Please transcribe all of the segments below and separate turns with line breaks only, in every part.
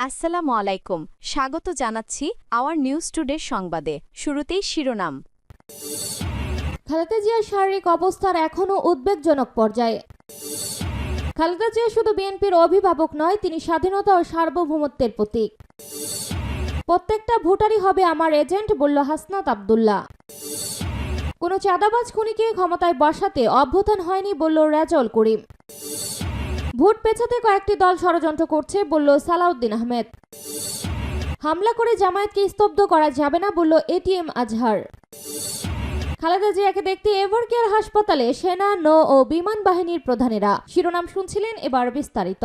আসসালামু আলাইকুম, স্বাগত জানাচ্ছি আওয়ার নিউজ টুডে সংবাদে। শুরুতেই শিরোনাম।
খালেদা জিয়ার শারীরিক অবস্থার এখনও উদ্বেগজনক পর্যায়ে। খালেদা জিয়া শুধু বিএনপির অভিভাবক নয়, তিনি স্বাধীনতা ও সার্বভৌমত্বের প্রতীক। প্রত্যেকটা ভোটারই হবে আমার এজেন্ট, বলল হাসনাত আব্দুল্লাহ। কোনো চাঁদাবাজ খুনিকে ক্ষমতায় বসাতে অভ্যুত্থান হয়নি, বলল রেজাউল করিম। ভোট পেছাতে কয়েকটি দল ষড়যন্ত্র করছে, বলল সালাউদ্দিন আহমেদ। হামলা করে জামায়াতকে স্তব্ধ করা যাবে না, বলল এটিএম আজহার। খালেদা জিয়াকে দেখতে এভারকেয়ার হাসপাতালে সেনা, নৌ ও বিমান বাহিনীর প্রধানেরা। শিরোনাম শুনছিলেন, এবার বিস্তারিত।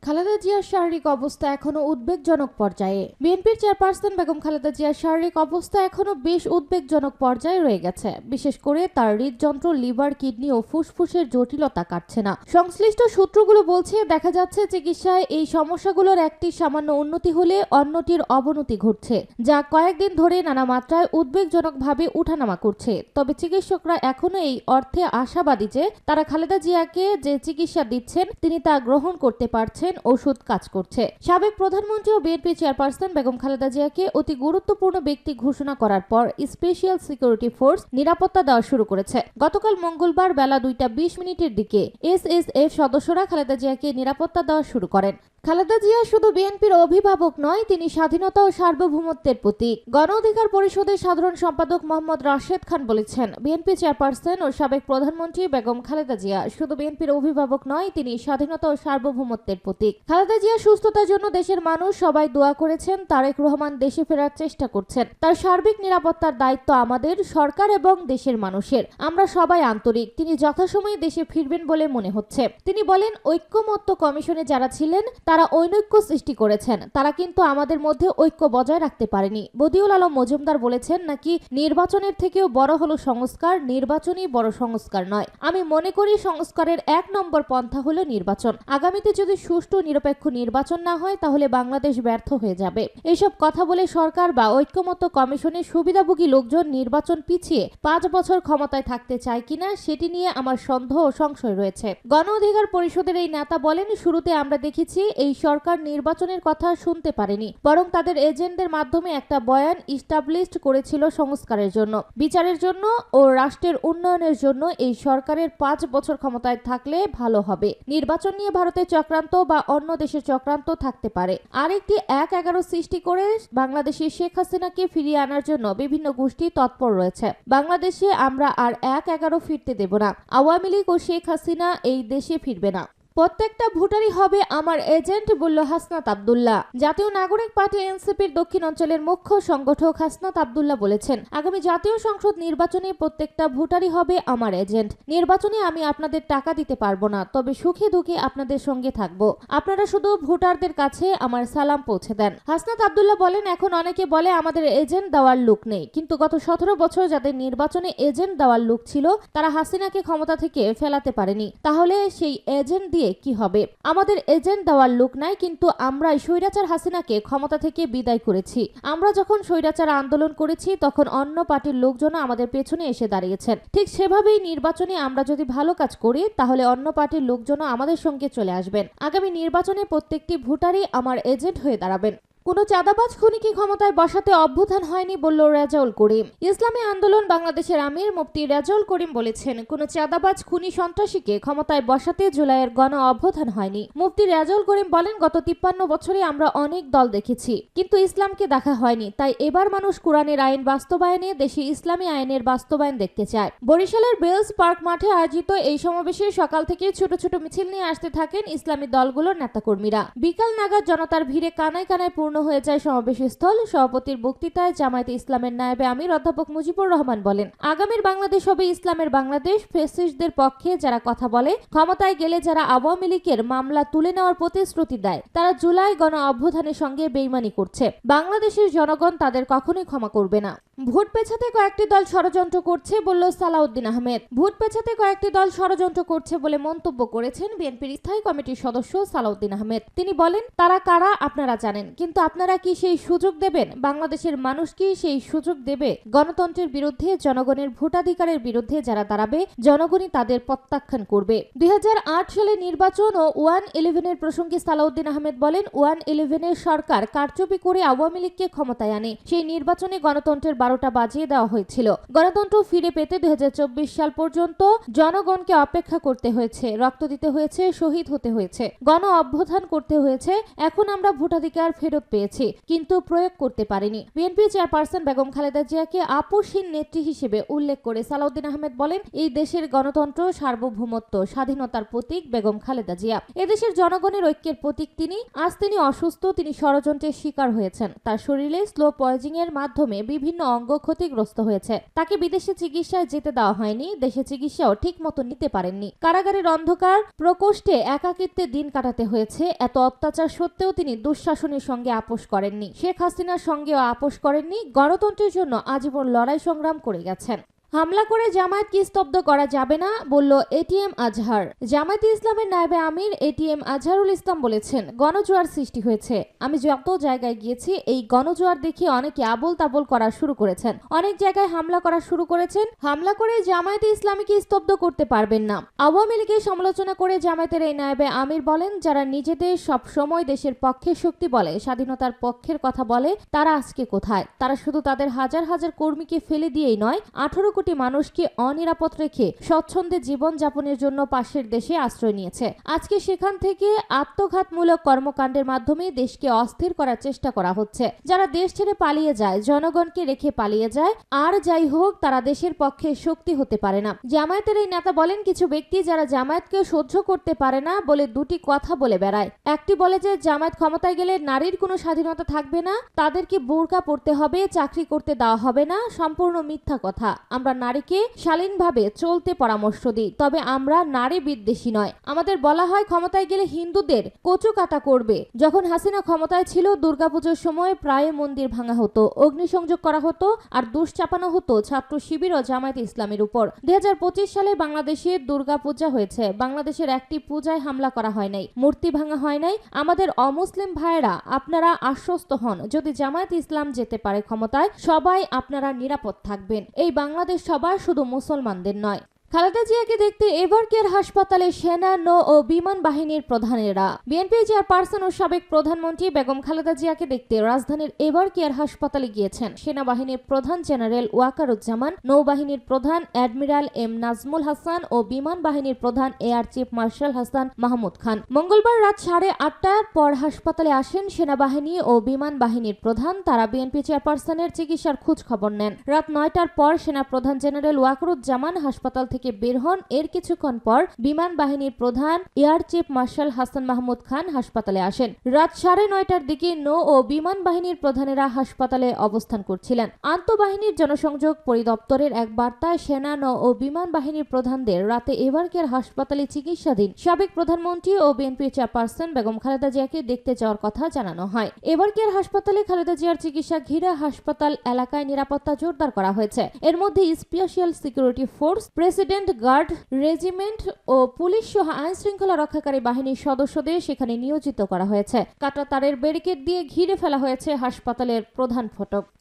খালেদা জিয়ার শারীরিক অবস্থা এখনো উদ্বেগজনক পর্যায়ে। বিএনপির চেয়ারপারসন বেগম খালেদা জিয়ার শারীরিক অবস্থা এখনো বেশ উদ্বেগজনক পর্যায়ে রয়ে গেছে। বিশেষ করে তার হৃদযন্ত্র, লিভার, কিডনি ও ফুসফুসের জটিলতা কাটছে না। সংশ্লিষ্ট সূত্রগুলো বলছে, দেখা যাচ্ছে চিকিৎসায় এই সমস্যাগুলোর একটি সামান্য উন্নতি হলে অন্যটির অবনতি ঘটছে, যা কয়েকদিন ধরে নানা মাত্রায় উদ্বেগজনকভাবে উঠানামা করছে। তবে চিকিৎসকরা এখনো এই অর্থে আশাবাদী যে তারা খালেদা জিয়াকে যে চিকিৎসা দিচ্ছেন তিনি তা গ্রহণ করতে পারছেন, ওষুধ কাজ করছে। সাবেক প্রধানমন্ত্রী ও বিএনপি চেয়ারপারসন বেগম খালেদা জিয়াকে অতি গুরুত্বপূর্ণ ব্যক্তি ঘোষণা করার পর স্পেশাল সিকিউরিটি ফোর্স নিরাপত্তা দেওয়া শুরু করেছে। গতকাল মঙ্গলবার বেলা 2:20 দিকে এসএসএফ সদস্যরা খালেদা জিয়াকে নিরাপত্তা দেওয়া শুরু করেন। খালেদা জিয়া শুধু বিএনপির অভিভাবক নয়, তিনি স্বাধীনতা ও সার্বভৌমত্বের প্রতীক। গণ অধিকার পরিষদের সাধারণ সম্পাদক মোহাম্মদ রাশেদ খান বলেছেন, বিএনপি চেয়ারপারসন ও সাবেক প্রধানমন্ত্রী বেগম খালেদা জিয়া শুধু বিএনপির অভিভাবক নয়, তিনি স্বাধীনতা ও সার্বভৌমত্বের প্রতীক। খালেদা জিয়ার সুস্থতার জন্য দেশের মানুষ সবাই দোয়া করেছেন। তারেক রহমান দেশে ফেরার চেষ্টা করছেন। তার সার্বিক নিরাপত্তার দায়িত্ব আমাদের, সরকার এবং দেশের মানুষের। আমরা সবাই আন্তরিক, তিনি যথাসময়ে দেশে ফিরবেন বলে মনে হচ্ছে। তিনি বলেন, ঐক্যমত্য কমিশনে যারা ছিলেন তারা অনৈক্য সৃষ্টি করেছেন, তারা কিন্তু আমাদের মধ্যে ঐক্য বজায় রাখতে পারেনি। বদিউল আলম মজুমদার বলেছেন, নাকি নির্বাচনের থেকেও বড় হলো সংস্কার, নির্বাচনই বড় সংস্কার নয়। আমি মনে করি সংস্কারের 1 নম্বর পন্থা হলো নির্বাচন। আগামীতে যদি সুষ্ঠু নিরপেক্ষ নির্বাচন না হয় তাহলে বাংলাদেশ ব্যর্থ হয়ে যাবে। এইসব কথা বলে সরকার বা ঐক্যমত্য কমিশনের সুবিধাভোগী লোকজন নির্বাচন পিছিয়ে 5 বছর ক্ষমতায় থাকতে চায় কিনা সেটি নিয়ে আমার সন্দেহ ও সংশয় রয়েছে। গণ অধিকার পরিষদের এই নেতা বলেন, শুরুতে আমরা দেখেছি এই সরকার নির্বাচনের কথা শুনতে পারেনি, বরং তাদের এজেন্টদের মাধ্যমে একটা বয়ান ইস্টাবলিশড করেছিল সংস্কারের জন্য, বিচারের জন্য ও রাষ্ট্রের উন্নয়নের জন্য। এই সরকারের 5 বছর ক্ষমতায় থাকলে ভালো হবে। নির্বাচন নিয়ে ভারতের চক্রান্ত বা অন্য দেশের চক্রান্ত থাকতে পারে। আরেকটি 1-11 সৃষ্টি করে বাংলাদেশে শেখ হাসিনাকে ফিরিয়ে আনার জন্য বিভিন্ন গোষ্ঠী তৎপর রয়েছে। বাংলাদেশে আমরা আর 1-11 ফিরতে দেব না। আওয়ামী লীগ ও শেখ হাসিনা এই দেশে ফিরবে না। প্রত্যেকটা ভোটারই হবে আমার এজেন্ট, বলল হাসনাত আব্দুল্লাহ। জাতীয় নাগরিক পার্টি এনসিপির দক্ষিণ অঞ্চলের মুখ্য সংগঠক হাসনাত আব্দুল্লাহ বলেছেন, আগামী জাতীয় সংসদ নির্বাচনে প্রত্যেকটা ভোটারই হবে আমার এজেন্ট। নির্বাচনে আমি আপনাদের টাকা দিতে পারবো না, তবে সুখে দুঃখে আপনাদের সঙ্গে থাকবো। আপনারা শুধু ভোটারদের কাছে আমার সালাম পৌঁছে দেন। হাসনাত আব্দুল্লাহ বলেন, এখন অনেকে বলে আমাদের এজেন্ট দেওয়ার লোক নেই, কিন্তু গত 17 বছর যাদের নির্বাচনে এজেন্ট দেওয়ার লোক ছিল তারা হাসিনাকে ক্ষমতা থেকে ফেলাতে পারেনি। তাহলে সেই এজেন্ট দিয়ে কি হবে? আমাদের এজেন্ট দেওয়ার লোক নাই, কিন্তু আমরাই স্বৈরাচার হাসিনাকে ক্ষমতা থেকে বিদায় করেছি। আমরা যখন স্বৈরাচার আন্দোলন করেছি তখন অন্য পার্টির লোকজন আমাদের পেছনে এসে দাঁড়িয়েছেন। ঠিক সেভাবেই নির্বাচনে আমরা যদি ভালো কাজ করি তাহলে অন্য পার্টির লোকজন আমাদের সঙ্গে চলে আসবেন। আগামী নির্বাচনে প্রত্যেকটি ভোটারই আমার এজেন্ট হয়ে দাঁড়াবেন। কোনো চাঁদাবাজ খুনিকে ক্ষমতায় বসাতে অভ্যুত্থান হয়নি, বলল রেজাউল করিম। ইসলামী আন্দোলন বাংলাদেশের আমির মুফতি রেজাউল করিম বলেছেন, কোনো চাঁদাবাজ খুনি সন্ত্রাসীকে ক্ষমতায় বসাতে জুলাইয়ের গণ অভ্যুত্থান হয়নি। মুফতি রেজাউল করিম বলেন, গত 53 বছরে আমরা অনেক দল দেখেছি, কিন্তু ইসলামকে দেখা হয়নি। তাই এবার মানুষ কোরআনের আইন বাস্তবায়নে দেশে ইসলামী আইনের বাস্তবায়ন দেখতে চায়। বরিশালের বেলস পার্ক মাঠে আয়োজিত এই সমাবেশে সকাল থেকে ছোট ছোট মিছিল নিয়ে আসতে থাকেন ইসলামী দলগুলোর নেতাকর্মীরা। বিকাল নাগাদ জনতার ভিড়ে কানায় কানায় পূর্ণ হয়ে যায় সমাবেশস্থল। সভাপতির বক্তৃতায় জামায়াতে ইসলামের নায়েবে আমির অধ্যাপক মুজিবুর রহমান বলেন, আগামীর বাংলাদেশ হবে ইসলামের বাংলাদেশ। ফ্যাসিস্টদের পক্ষে যারা কথা বলে, ক্ষমতায় গেলে যারা আওয়ামী লীগের মামলা তুলে নেওয়ার প্রতিশ্রুতি দেয়, তারা জুলাই গণ অভ্যুত্থানের সঙ্গে বেইমানি করছে। বাংলাদেশের জনগণ তাদের কখনোই ক্ষমা করবে না। ভোট পেছাতে কয়েকটি দল ষড়যন্ত্র করছে, বলল সালাউদ্দিন আহমেদ। ভোট পেছাতে কয়েকটি দল ষড়যন্ত্র করছে বলে মন্তব্য করেছেন বিএনপির স্থায়ী কমিটির সদস্য সালাউদ্দিন আহমেদ। তিনি বলেন, তারা কারা আপনারা জানেন, কিন্তু আপনারা কি সেই সুযোগ দেবেন? বাংলাদেশের মানুষ কি সেই সুযোগ দেবে? গণতন্ত্রের বিরুদ্ধে, জনগণের ভোটাধিকারের বিরুদ্ধে যারা দাঁড়াবে, জনগণই তাদের প্রত্যাখ্যান করবে। 2008 সালে নির্বাচন ও 1-11 প্রসঙ্গে সালাউদ্দিন আহমেদ বলেন, 1-11 সরকার কারচুপি করে আওয়ামী লীগকে ক্ষমতায় আনে। সেই নির্বাচনে গণতন্ত্রের 12টা বাজিয়ে দেওয়া হয়েছিল। গণতন্ত্র ফিরে পেতে 2024 সাল পর্যন্ত জনগণকে অপেক্ষা করতে হয়েছে, রক্ত দিতে হয়েছে, শহীদ হতে হয়েছে, গণ অভ্যুত্থান করতে হয়েছে। এখন আমরা ভোটাধিকার ফেরত পেয়েছি, কিন্তু প্রয়োগ করতে পারিনি। বিএনপি চেয়ারপারসন বেগম খালেদা জিয়াকে আপোষহীন নেত্রী হিসেবে উল্লেখ করে সালাউদ্দিন আহমেদ বলেন, এই দেশের গণতন্ত্র, সার্বভৌমত্ব, স্বাধীনতার প্রতীক বেগম খালেদা জিয়া। এদেশের জনগণের ঐক্যের প্রতীক তিনি। আজ তিনি অসুস্থ, তিনি ষড়যন্ত্রের শিকার হয়েছেন। তার শরীরে স্লো পয়জিং এর মাধ্যমে বিভিন্ন অঙ্গ ক্ষতিগ্রস্ত হয়েছে। তাকে বিদেশে চিকিৎসায় যেতে দেওয়া হয়নি, দেশে চিকিৎসাও ঠিক মতো নিতে পারেননি। কারাগারের অন্ধকার প্রকোষ্ঠে একাকিত্বে দিন কাটাতে হয়েছে। এত অত্যাচার সত্ত্বেও তিনি দুঃশাসনের সঙ্গে আপোষ করেননি, শেখ হাসিনার সঙ্গেও আপোষ করেননি। গণতন্ত্রের জন্য আজীবন লড়াই সংগ্রাম করে গেছেন। হামলা করে জামায়াতকে স্তব্ধ করা যাবে না, বলল এটিএম আজহার। জামায়াতে ইসলামের নায়েবে আমির এটিএম আজহারুল ইসলাম বলেছেন, গণজোয়ার সৃষ্টি হয়েছে। আমি যত জায়গায় গিয়েছি এই গণজোয়ার দেখে অনেকে আবোল তাবোল করা শুরু করেছেন, অনেক জায়গায় হামলা করা শুরু করেছেন। হামলা করে জামায়াতে ইসলামীকে স্তব্ধ করতে পারবেন না। আওয়ামী লীগের সমালোচনা করে জামায়াতের এই নায়েবে আমির বলেন, যারা নিজেদের সব সময় দেশের পক্ষের শক্তি বলে, স্বাধীনতার পক্ষের কথা বলে, তারা আজকে কোথায়? তারা শুধু তাদের হাজার হাজার কর্মীকে ফেলে দিয়েই নয়, 18 কোটি মানুষকে অনিরাপদ রেখে স্বচ্ছন্দে জীবন যাপনের জন্য পাশের দেশে আশ্রয় নিয়েছে। আজকে সেখান থেকে আত্মঘাতমূলক কর্মকাণ্ডের মাধ্যমে দেশকে অস্থির করার চেষ্টা করা হচ্ছে। যারা দেশ ছেড়ে পালিয়ে যায়, জনগণকে রেখে পালিয়ে যায়, আর যাই হোক, তারা দেশের পক্ষে শক্তি হতে পারে না। জামায়াতের এই নেতা বলেন, কিছু ব্যক্তি যারা জামায়াতকে সহ্য করতে পারে না বলে দুটি কথা বলে বেড়ায়। একটি বলে যে জামায়াত ক্ষমতায় গেলে নারীর কোনো স্বাধীনতা থাকবে না, তাদেরকে বোরকা পরতে হবে, চাকরি করতে দেওয়া হবে না। সম্পূর্ণ মিথ্যা কথা। আমরা নারীকে শালীনভাবে চলতে পরামর্শ দিই, তবে আমরা নারী বিদ্বেষী নয়। আমাদের বলা হয় ক্ষমতায় গেলে হিন্দুদের কচু কাটা করবে। যখন হাসিনা ক্ষমতায় ছিল, দুর্গাপুজোর সময় প্রায় মন্দির ভাঙা হতো, অগ্নিসংযোগ করা হতো, আর দুষ চাপানো হতো ছাত্র শিবির ও জামায়াত ইসলামের উপর। 2025 সালে বাংলাদেশে দুর্গাপূজা হয়েছে, বাংলাদেশের একটি পূজায় হামলা করা হয় নাই, মূর্তি ভাঙা হয় নাই। আমাদের অমুসলিম ভাইয়েরা, আপনারা আশ্বস্ত হন, যদি জামায়াত ইসলাম যেতে পারে ক্ষমতায়, সবাই আপনারা নিরাপদ থাকবেন। এই বাংলাদেশ সবার, শুধু মুসলমানদের নয়। খালেদা জিয়াকে দেখতে এভারকেয়ার হাসপাতালে সেনা, নৌ ও বিমান বাহিনীর প্রধানেরা। বিএনপি চেয়ারপারসন ও সাবেক প্রধানমন্ত্রী বেগম খালেদা জিয়াকে দেখতে রাজধানীর এভারকেয়ার হাসপাতালে গিয়েছেন সেনাবাহিনীর প্রধান জেনারেল ওয়াকারুজ্জামান, নৌবাহিনীর প্রধান অ্যাডমিরাল এম নাজমুল হাসান ও বিমান বাহিনীর প্রধান air chief marshal Hasan Mahmud Khan. মঙ্গলবার রাত 8:30টার পর হাসপাতালে আসেন সেনাবাহিনী ও বিমান বাহিনীর প্রধান। তারা বিএনপি চেয়ারপারসনের চিকিৎসার খোঁজ খবর নেন। রাত 9টার পর সেনা প্রধান জেনারেল ওয়াকারুজ্জামান হাসপাতাল থেকে বের হন। এর কিছুক্ষণ পর বিমান বাহিনীর প্রধান air chief marshal Hasan Mahmud Khan হাসপাতালে আসেন। রাত 9:30টার দিকে নৌ ও বিমান বাহিনীর প্রধানেরা হাসপাতালে অবস্থান করছিলেন। আন্তঃবাহিনীর জনসংযোগ পরিদপ্তরের এক বার্তায় সেনা, নৌ ও বিমান বাহিনীর প্রধানদের রাতে এভারকেয়ার হাসপাতালে চিকিৎসাধীন সাবেক প্রধানমন্ত্রী ও বিএনপি চেয়ারপারসন বেগম খালেদা জিয়াকে দেখতে যাওয়ার কথা জানানো হয়। এভারকেয়ার হাসপাতালে খালেদা জিয়ার চিকিৎসা ঘিরে হাসপাতাল এলাকায় নিরাপত্তা জোরদার করা হয়েছে। এর মধ্যে special security force, president guard regiment ও পুলিশ সহ আইন শৃঙ্খলা রক্ষাকারী বাহিনীর সদস্যদের সেখানে নিয়োজিত করা হয়েছে। কাঁটা তারের ব্যারিকেড দিয়ে ঘিরে ফেলা হয়েছে হাসপাতালের প্রধান ফটক।